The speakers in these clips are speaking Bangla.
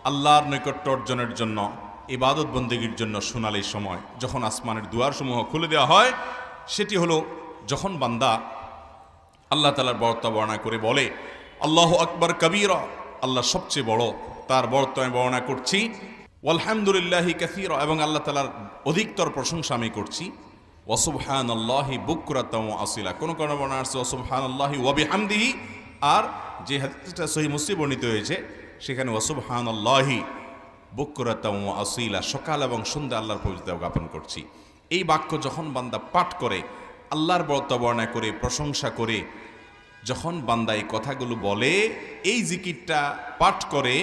আল্লাহর নৈকট্য অর্জনের জন্য, ইবাদত বন্দেগীর জন্য সোনালি সময়, যখন আসমানের দুয়ারসমূহ খুলে দেওয়া হয়, সেটি হলো যখন বান্দা আল্লাহ তাআলার বড়ত্ব বর্ণনা করে বলে আল্লাহু আকবার কবীরা, আল্লাহ সবচেয়ে বড়, তার বড়ত্ব আমি বর্ণনা করছি, ওয়ালহামদুলিল্লাহি কাসীরা, এবং আল্লাহ তাআলার অধিকতর প্রশংসা আমি করছি, ওয়া সুবহানাল্লাহি বুকরাতাও ওয়া আসীলা, কোন কোন বর্ণনা আছে ওয়া সুবহানাল্লাহি ওয়া বিহামদিহি, আর যে হাদিসটা সহিহ মুসলিম বর্ণিত হয়েছে সেখানে ওয়া সুবহানাল্লাহি বুকরাতাও ওয়া আসীলা, সকাল এবং সন্ধ্যা আল্লাহর পবিত্রতা জ্ঞাপন করছি। এই বাক্য যখন বান্দা পাঠ করে, আল্লাহর বড়ত্ব বর্ণনা করে, প্রশংসা করে, যখন বান্দা এই কথাগুলো বলে, এই জিকিরটা পাঠ করে,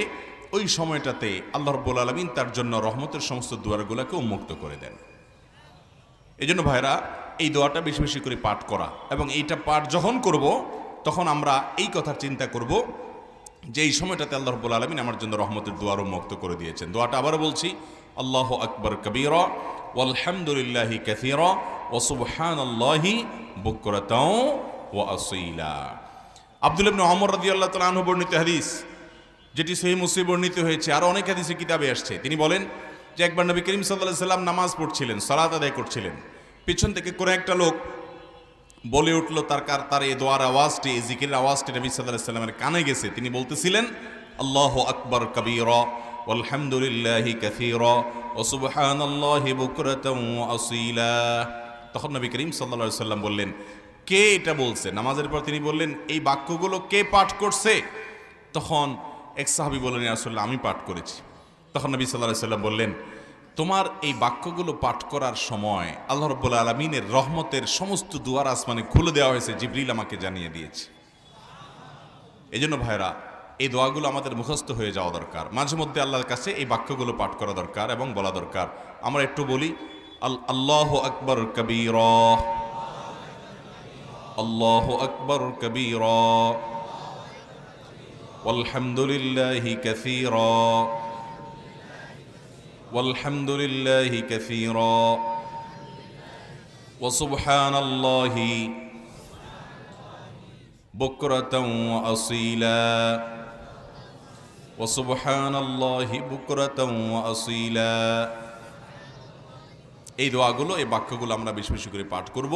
ওই সময়টাতে আল্লাহ রাব্বুল আলামিন তার জন্য রহমতের সমস্ত দুয়ারগুলোকে উন্মুক্ত করে দেন। এই জন্য ভাইরা, এই দোয়াটা বেশি বেশি করে পাঠ করা, এবং এইটা পাঠ যখন করব তখন আমরা এই কথা চিন্তা করব যে এই সময়টাতে আল্লাহ রাব্বুল আলামিন আমার জন্য রহমতের দুয়ার উন্মুক্ত করে দিয়েছেন। দোয়াটা আবারও বলছি, আল্লাহু আকবার কবীরা ওয়ালহামদুলিল্লাহি কাসীরা ওয়া সুবহানাল্লাহি বুকরাতাও ওয়া আসীলা। আব্দুল্লাহ ইবনে ওমর রাদিয়াল্লাহু তাআলা আনহু বর্ণিত হাদিস, যেটি সহিহ মুসলিম বর্ণিত হয়েছে, আরও অনেক হাদিসে কিতাবে আসছে। তিনি বলেন যে একবার নবী করিম সাল্লাল্লাহু আলাইহি সাল্লাম নামাজ পড়ছিলেন, সালাত আদায় করছিলেন, পিছন থেকে কোনো একটা লোক বলে উঠল, তার এই দোয়ার আওয়াজটি, এই জিকিরের আওয়াজটি নবী সাল্লাল্লাহু আলাইহি সাল্লামের কানে গেছে। তিনি বলতেছিলেন আল্লাহু আকবার কবীরা ওয়ালহামদুলিল্লাহি কাসীরা ওয়া সুবহানাল্লাহি বুকরাতাও ওয়া আসীলা। তখন নবী করিম সাল্লাল্লাহু আলাইহি সাল্লাম বললেন, কে এটা বলছে? নামাজের পর তিনি বললেন, এই বাক্যগুলো কে পাঠ করছে? তখন এক সাহাবী বললেন, ইয়া রাসূলুল্লাহ, আমি পাঠ করেছি। তখন নবী সাল্লাল্লাহু আলাইহি সাল্লাম বললেন, তোমার এই বাক্যগুলো পাঠ করার সময় আল্লাহ রাব্বুল আলামিনের রহমতের সমস্ত দুয়ার আসমানে খুলে দেওয়া হয়েছে, জিবরিল আমাকে জানিয়ে দিয়েছে। এই জন্য ভাইরা, এই দোয়াগুলো আমাদের মুখস্থ হয়ে যাওয়া দরকার। মাঝে মধ্যে আল্লাহর কাছে এই বাক্যগুলো পাঠ করা দরকার এবং বলা দরকার। আমরা একটু বলি, আল্লাহু আকবার কবীরা, আল্লাহু আকবার কবীরা ওয়ালহামদুলিল্লাহি কাসীরা ওয়ালহামদুলিল্লাহি কাসীরা ওয়া সুবহানাল্লাহি বুকরাতাও ওয়া আসীলা ওয়া সুবহানাল্লাহি বুকরাতাও ওয়া আসীলা। এই দোয়াগুলো, এই বাক্যগুলো আমরা বেশি বেশি করে পাঠ করব।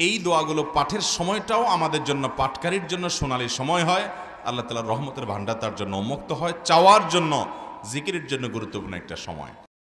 এই দোয়াগুলো পাঠের সময়টাও আমাদের জন্য, পাঠকারীর জন্য সোনালি সময় হয়। আল্লাহ তাআলার রহমতের ভান্ডার তার জন্য উন্মুক্ত হয়। চাওয়ার জন্য, জিকিরের জন্য গুরুত্বপূর্ণ একটা সময়।